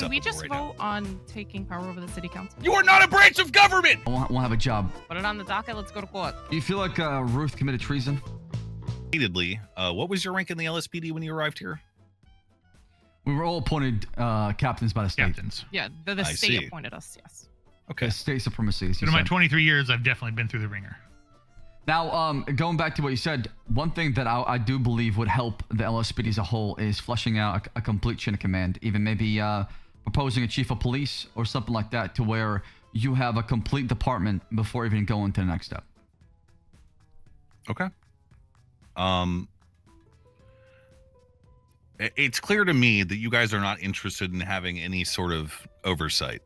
acceptable we just right vote on taking power over the city council? now. You are not a branch of government! I won't have a job. Put it on the docket. Let's go to court. Do you feel like Ruth committed treason? Repeatedly, what was your rank in the LSPD when you arrived here? We were all appointed captains by the state. Captains. Yeah, the state appointed us, yes. Okay. State supremacy. As you In my said. 23 years, I've definitely been through the ringer. Now, going back to what you said, one thing that I do believe would help the LSPD as a whole is fleshing out a complete chain of command, even maybe proposing a chief of police or something like that, to where you have a complete department before even going to the next step. Okay. It's clear to me that you guys are not interested in having any sort of oversight.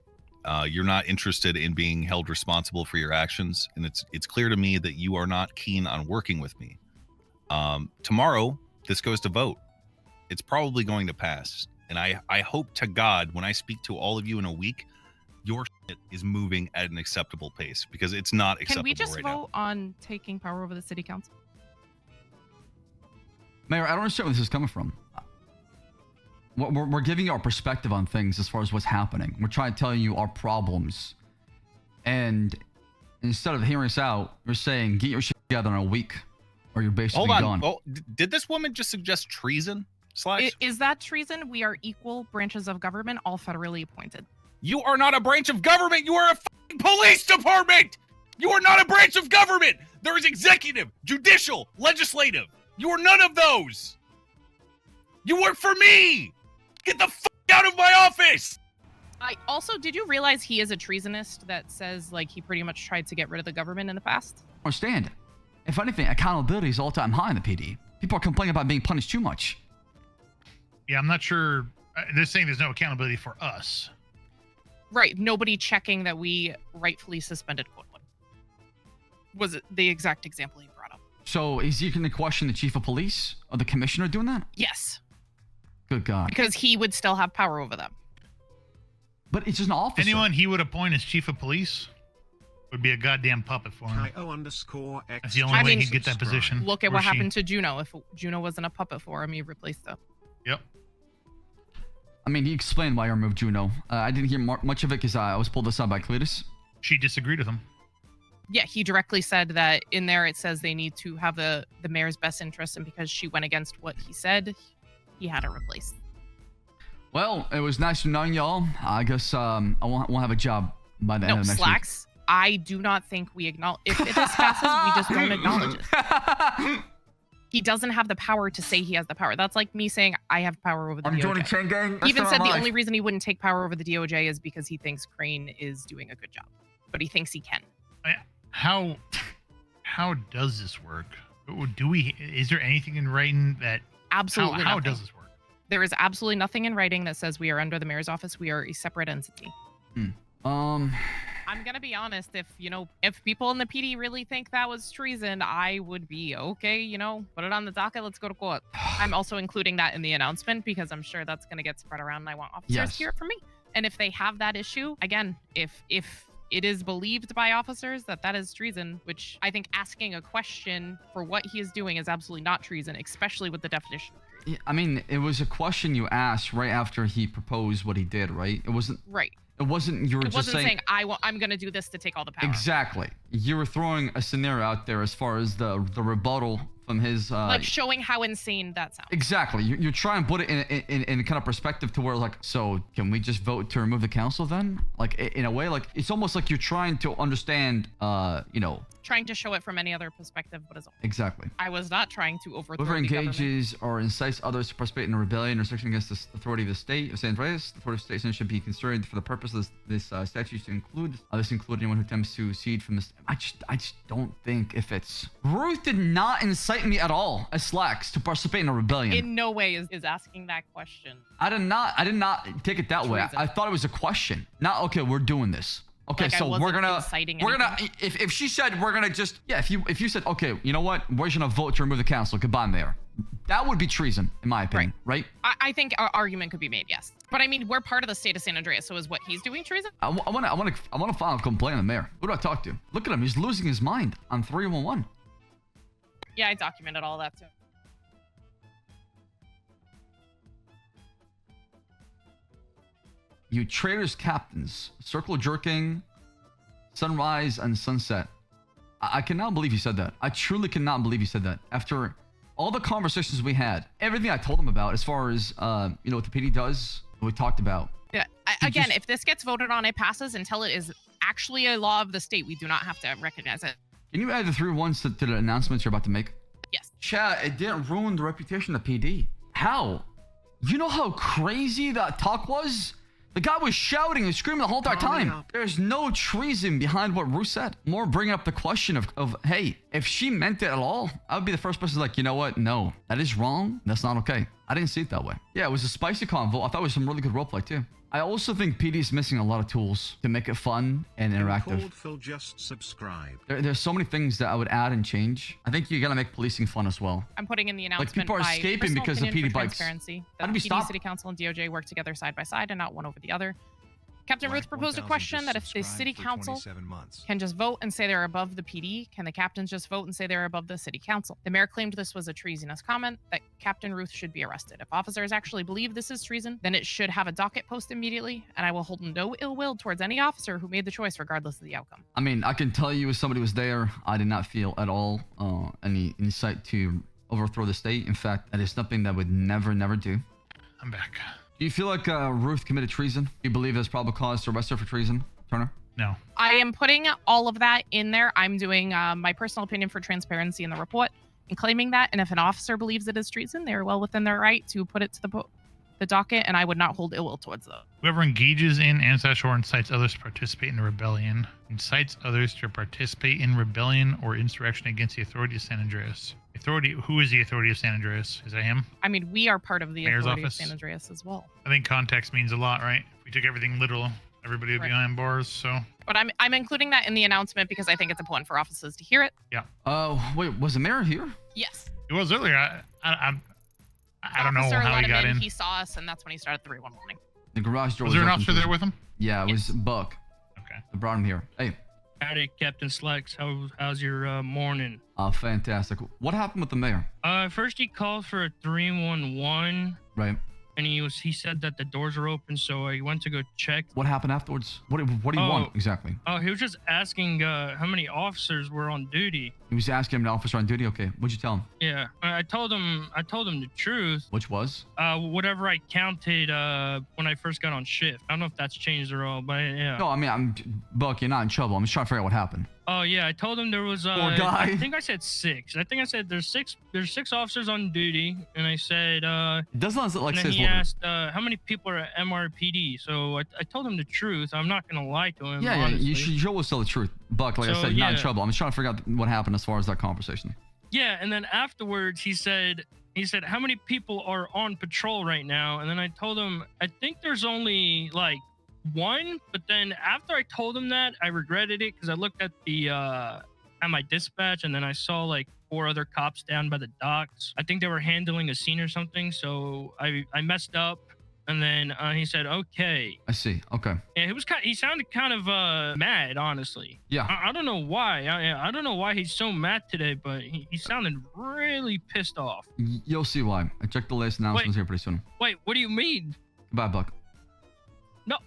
You're not interested in being held responsible for your actions, and it's clear to me that you are not keen on working with me. Tomorrow, this goes to vote. It's probably going to pass, and I hope to God when I speak to all of you in a week, your shit is moving at an acceptable pace, because it's not acceptable. Can we just right vote on taking power over the city council? Mayor, I don't understand where this is coming from. We're giving you our perspective on things as far as what's happening. We're trying to tell you our problems. And instead of hearing us out, you're saying, get your shit together in a week, or you're basically Hold gone. on. Oh, did this woman just suggest treason? Is that treason? We are equal branches of government, all federally appointed. You are not a branch of government. You are a fucking police department. You are not a branch of government. There is executive, judicial, legislative. You are none of those. You work for me. Get the fuck out of my office. Did you realize he is a treasonist that says, like, he pretty much tried to get rid of the government in the past? Understand. If anything, accountability is all-time high in the PD. People are complaining about being punished too much. Yeah, I'm not sure. They're saying there's no accountability for us. Right. Nobody checking that we rightfully suspended Quinlan. Was it the exact example he brought up? So is he going to question the chief of police or the commissioner doing that? Yes. Good God. Because he would still have power over them. But it's just an officer. Anyone he would appoint as chief of police would be a goddamn puppet for him. _X. That's the only way he'd get that position. Look at what happened to Juno. If Juno wasn't a puppet for him, he replaced her. Yep. I mean, he explained why I removed Juno. I didn't hear much of it because I was pulled aside by Cletus. She disagreed with him. Yeah, he directly said that in there it says they need to have the mayor's best interest, and because she went against what he said, he had her replaced. Well, it was nice to know y'all. I guess I won't have a job by the end of next Slacks. week. I do not think we acknowledge. If this passes, we just don't acknowledge it. He doesn't have the power to say he has the power. That's like me saying I have power over the DOJ. joining Chain Gang. He even said the only reason he wouldn't take power over the DOJ is because he thinks Crane is doing a good job, but he thinks he can. How does this work? Is there anything in writing that Absolutely how nothing. does this work? There is absolutely nothing in writing that says we are under the mayor's office. We are a separate entity. I'm gonna be honest. If people in the PD really think that was treason, I would be okay. Put it on the docket. Let's go to court. I'm also including that in the announcement because I'm sure that's gonna get spread around, and I want officers to hear it from me. And if they have that issue, again, if it is believed by officers that is treason, which I think asking a question for what he is doing is absolutely not treason, especially with the definition of treason. Yeah, I mean, it was a question you asked right after he proposed what he did, right? It wasn't right. It wasn't you were it just wasn't saying I'm going to do this to take all the power. Exactly. You were throwing a scenario out there as far as the rebuttal from his like showing how insane that sounds. Exactly. You try and put it in kind of perspective to where, like, so can we just vote to remove the council then? Like, in a way, like, it's almost like you're trying to understand, trying to show it from any other perspective, but as exactly. I was not trying to overthrow whoever the engages or incites others to participate in a rebellion or section against the authority of the state of San Andreas, the authority of the state should be considered for the purpose of this statute to include anyone who attempts to secede from this. I just don't think if it's Ruth did not incite me at all as Slacks to participate in a rebellion. In no way is asking that question. I did not take it that way. I thought it was a question. Not okay, we're doing this. Okay, like so we're gonna if she said we're gonna just if you said, okay, you know what, we're gonna vote to remove the council, goodbye mayor, that would be treason in my opinion, right? I think our argument could be made, yes, but I mean, we're part of the state of San Andreas, so is what he's doing treason? I want to file a complaint on the mayor. Who do I talk to? Look at him, he's losing his mind on 311. Yeah, I documented all that too. You traitors captains. Circle jerking, sunrise and sunset. I cannot believe you said that. I truly cannot believe you said that. After all the conversations we had, everything I told him about as far as, you know, what the PD does, what we talked about. Yeah. Again, if this gets voted on, it passes until it is actually a law of the state. We do not have to recognize it. Can you add the 3 ones to the announcements you're about to make? Yes. Chat, it didn't ruin the reputation of PD. How? You know how crazy that talk was? The guy was shouting and screaming the whole entire time. There's no treason behind what Ruth said. More bringing up the question of, hey, if she meant it at all, I would be the first person like, you know what? No, that is wrong. That's not okay. I didn't see it that way. Yeah, it was a spicy convo. I thought it was some really good roleplay too. I also think PD is missing a lot of tools to make it fun and interactive. Phil just subscribe. There's so many things that I would add and change. I think you gotta make policing fun as well. I'm putting in the announcement. people are by escaping personal because of opinion PD for bikes. Transparency. How That do we PD, stop? City Council, and DOJ work together side by side and not one over the other. Captain Ruth proposed a question that if the City Council can just vote and say they're above the PD, can the captains just vote and say they're above the City Council? The mayor claimed this was a treasonous comment, that Captain Ruth should be arrested. If officers actually believe this is treason, then it should have a docket post immediately, and I will hold no ill will towards any officer who made the choice regardless of the outcome. I mean, I can tell you as somebody who was there, I did not feel at all any insight to overthrow the state. In fact, that is something that I would never do. I'm back. Do you feel like Ruth committed treason? Do you believe there's probable cause to arrest her for treason, Turner? No. I am putting all of that in there. I'm doing my personal opinion for transparency in the report and claiming that. And if an officer believes it is treason, they are well within their right to put it to the docket, and I would not hold ill will towards them. Whoever engages in ancestral or incites others to participate in a rebellion, incites others to participate in rebellion or insurrection against the authority of San Andreas. Who is the authority of San Andreas? Is that him? I mean, we are part of the Mayor's authority office? of San Andreas as well. I think context means a lot, right? If we took everything literal, everybody would be Right. behind bars. So But I'm including that in the announcement because I think it's important for officers to hear it. Wait, was the mayor here? Yes. it was earlier. I don't know Officer how let he him got in. He saw us, and that's when he started the 3-1 warning. The garage door Was there an open officer too. there with him? Yeah, it was Yes. Buck. Okay. I brought him here. Hey, Howdy, Captain Slacks. How's your morning? fantastic. What happened with the mayor? First he called for a 311, Right. and he said that the doors are open, so I went to go check. What happened afterwards? What do you want exactly? Oh, he was just asking how many officers were on duty. He was asking him an officer on duty. Okay, what'd you tell him? Yeah, I told him the truth. Which was? Whatever I counted when I first got on shift. I don't know if that's changed at all, but yeah. No, I mean, Buck, you're not in trouble. I'm just trying to figure out what happened. Oh yeah, I told him there was Poor guy. I think I said 6. I think I said there's six officers on duty, and I said It doesn't sound like and then says he what. asked how many people are at MRPD. So I told him the truth. I'm not gonna lie to him. Yeah, honestly. you should always tell the truth. Buck, like I So, said, you're not in yeah. trouble. I'm just trying to figure out what happened as far as that conversation. Yeah, and then afterwards he said how many people are on patrol right now, and then I told him I think there's only like 1. But then after I told him that, I regretted it because I looked at the at my dispatch, and then I saw like 4 other cops down by the docks. I think they were handling a scene or something, so I messed up. And then he said, "Okay." I see. Okay. Yeah, he sounded kind of mad, honestly. Yeah. I don't know why. I don't know why he's so mad today, but he sounded really pissed off. You'll see why. I checked the latest announcements here pretty soon. Wait, what do you mean? Goodbye, Buck. No.